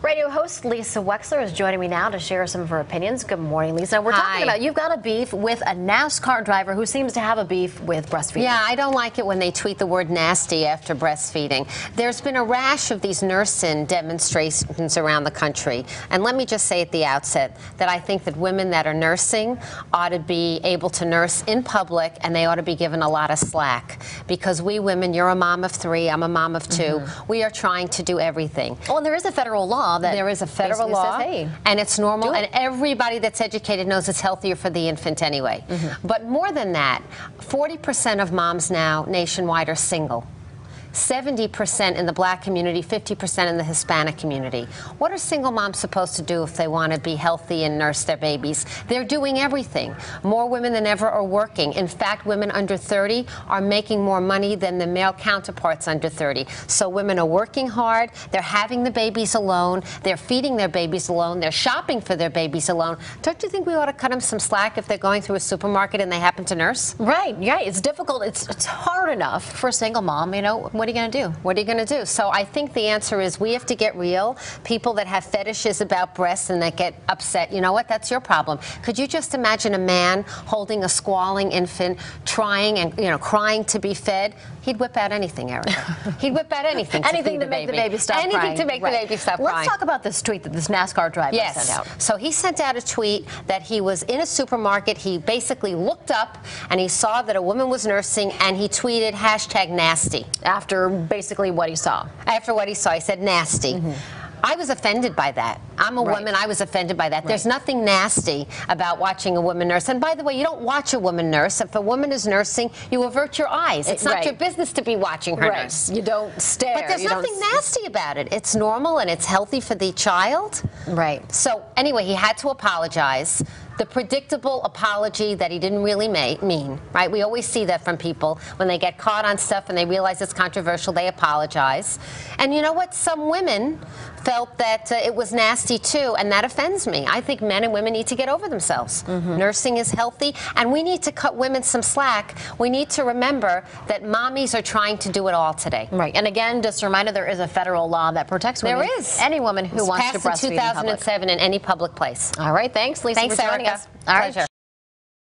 Radio host Lisa Wexler is joining me now to share some of her opinions. Good morning, Lisa. We're talking about you've got a beef with a NASCAR driver who seems to have a beef with breastfeeding. Yeah, I don't like it when they tweet the word nasty after breastfeeding. There's been a rash of these nursing demonstrations around the country. And let me just say at the outset that I think that women that are nursing ought to be able to nurse in public, and they ought to be given a lot of slack. Because we women, you're a mom of 3, I'm a mom of 2, we are trying to do everything. Well, and there is a federal law that there is a federal law, says, hey, and it's normal, and everybody that's educated knows it's healthier for the infant anyway. But more than that, 40% of moms now nationwide are single. 70% in the black community, 50% in the Hispanic community. What are single moms supposed to do if they want to be healthy and nurse their babies? They're doing everything. More women than ever are working. In fact, women under 30 are making more money than the male counterparts under 30. So women are working hard, they're having the babies alone, they're feeding their babies alone, they're shopping for their babies alone. Don't you think we ought to cut them some slack if they're going through a supermarket and they happen to nurse? Right, yeah, it's difficult. It's hard enough for a single mom, you know. What are you going to do? What are you going to do? So I think the answer is we have to get real. People that have fetishes about breasts and that get upset, you know what? That's your problem. Could you just imagine a man holding a squalling infant, trying and crying to be fed? He'd whip out anything, Erica. He'd whip out anything. Anything to make the baby stop crying. Anything to make the baby stop crying. Let's talk about this tweet that this NASCAR driver sent out. So he sent out a tweet that he was in a supermarket. He basically looked up and he saw that a woman was nursing, and he tweeted #nasty. After basically what he saw. After what he saw, he said nasty. I was offended by that. I'm a woman. I was offended by that. There's nothing nasty about watching a woman nurse. And by the way, you don't watch a woman nurse. If a woman is nursing, you avert your eyes. It's not your business to be watching her nurse. You don't stare. But there's nothing nasty about it. It's normal and it's healthy for the child. Right. So anyway, he had to apologize. The predictable apology that he didn't really mean, right? We always see that from people. When they get caught on stuff and they realize it's controversial, they apologize. And you know what? Some women felt that it was nasty too, and that offends me. I think men and women need to get over themselves. Nursing is healthy, and we need to cut women some slack. We need to remember that mommies are trying to do it all today. Right. And again, just a reminder, there is a federal law that protects women. There is. Any woman who wants to breastfeed in 2007 in any public place. All right. Thanks, Lisa, for joining us. All right. Pleasure.